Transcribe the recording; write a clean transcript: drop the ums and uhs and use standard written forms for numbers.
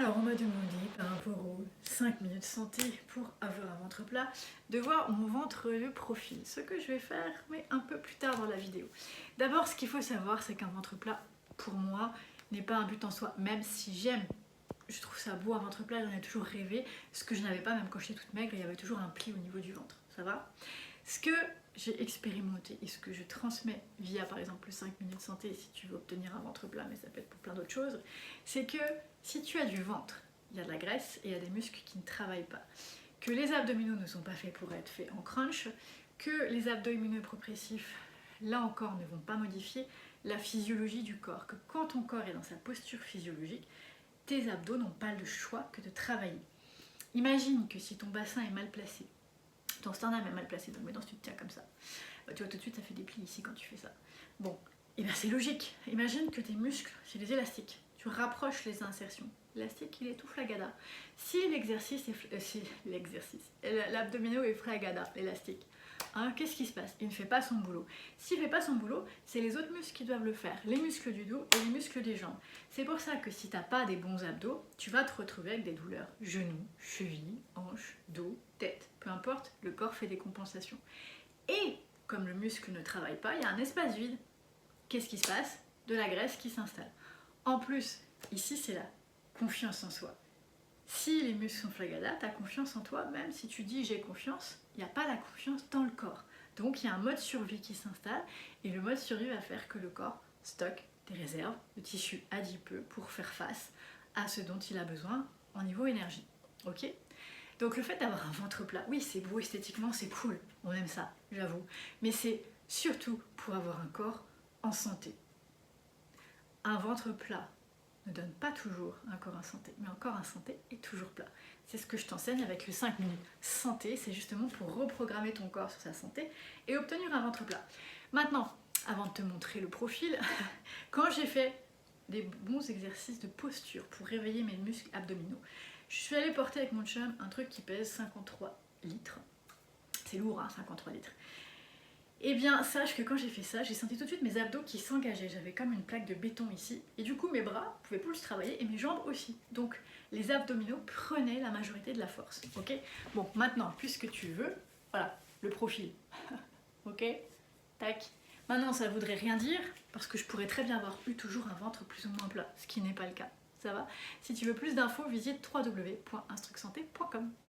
Alors, on m'a demandé, par rapport aux 5 minutes santé pour avoir un ventre plat, de voir mon ventre de profil. Ce que je vais faire, mais un peu plus tard dans la vidéo. D'abord, ce qu'il faut savoir, c'est qu'un ventre plat, pour moi, n'est pas un but en soi. Même si j'aime, je trouve ça beau, un ventre plat, j'en ai toujours rêvé. Ce que je n'avais pas, même quand j'étais toute maigre, il y avait toujours un pli au niveau du ventre. Ça va? Ce que j'ai expérimenté et ce que je transmets via par exemple le 5 minutes santé si tu veux obtenir un ventre plat, mais ça peut être pour plein d'autres choses, c'est que si tu as du ventre, il y a de la graisse et il y a des muscles qui ne travaillent pas. Que les abdominaux ne sont pas faits pour être faits en crunch, que les abdominaux progressifs, là encore, ne vont pas modifier la physiologie du corps, que quand ton corps est dans sa posture physiologique, tes abdos n'ont pas le choix que de travailler. Imagine que si ton bassin est mal placé, ton sternum est mal placé, donc maintenant si tu te tiens comme ça, bah, tu vois tout de suite ça fait des plis ici quand tu fais ça. Bon, et bien c'est logique. Imagine que tes muscles, c'est des élastiques. Tu rapproches les insertions. L'élastique il est tout flagada. Si l'exercice est l'abdominaux est flagada, l'élastique, hein, qu'est-ce qui se passe? Il ne fait pas son boulot. S'il ne fait pas son boulot, c'est les autres muscles qui doivent le faire, les muscles du dos et les muscles des jambes. C'est pour ça que si tu n'as pas des bons abdos, tu vas te retrouver avec des douleurs genoux, chevilles, hanches, dos, tête. Peu importe, le corps fait des compensations. Et comme le muscle ne travaille pas, il y a un espace vide. Qu'est-ce qui se passe? De la graisse qui s'installe. En plus, ici c'est la confiance en soi. Si les muscles sont flagada, tu as confiance en toi, même si tu dis j'ai confiance, il n'y a pas la confiance dans le corps. Donc il y a un mode survie qui s'installe et le mode survie va faire que le corps stocke des réserves de tissu adipeux pour faire face à ce dont il a besoin en niveau énergie. Ok? Donc le fait d'avoir un ventre plat, oui c'est beau esthétiquement, c'est cool, on aime ça, j'avoue, mais c'est surtout pour avoir un corps en santé. Un ventre plat ne donne pas toujours un corps en santé, mais un corps en santé est toujours plat. C'est ce que je t'enseigne avec le 5 minutes santé, c'est justement pour reprogrammer ton corps sur sa santé et obtenir un ventre plat. Maintenant, avant de te montrer le profil, quand j'ai fait des bons exercices de posture pour réveiller mes muscles abdominaux, je suis allée porter avec mon chum un truc qui pèse 53 litres. C'est lourd, hein, 53 litres. Eh bien, sache que quand j'ai fait ça, j'ai senti tout de suite mes abdos qui s'engageaient. J'avais comme une plaque de béton ici. Et du coup, mes bras pouvaient plus travailler et mes jambes aussi. Donc, les abdominaux prenaient la majorité de la force. Ok? Bon, maintenant, puisque tu veux, voilà, le profil. Ok? Tac. Maintenant, ça ne voudrait rien dire, parce que je pourrais très bien avoir eu toujours un ventre plus ou moins plat, ce qui n'est pas le cas. Ça va? Si tu veux plus d'infos, visite www.instrucsanté.com.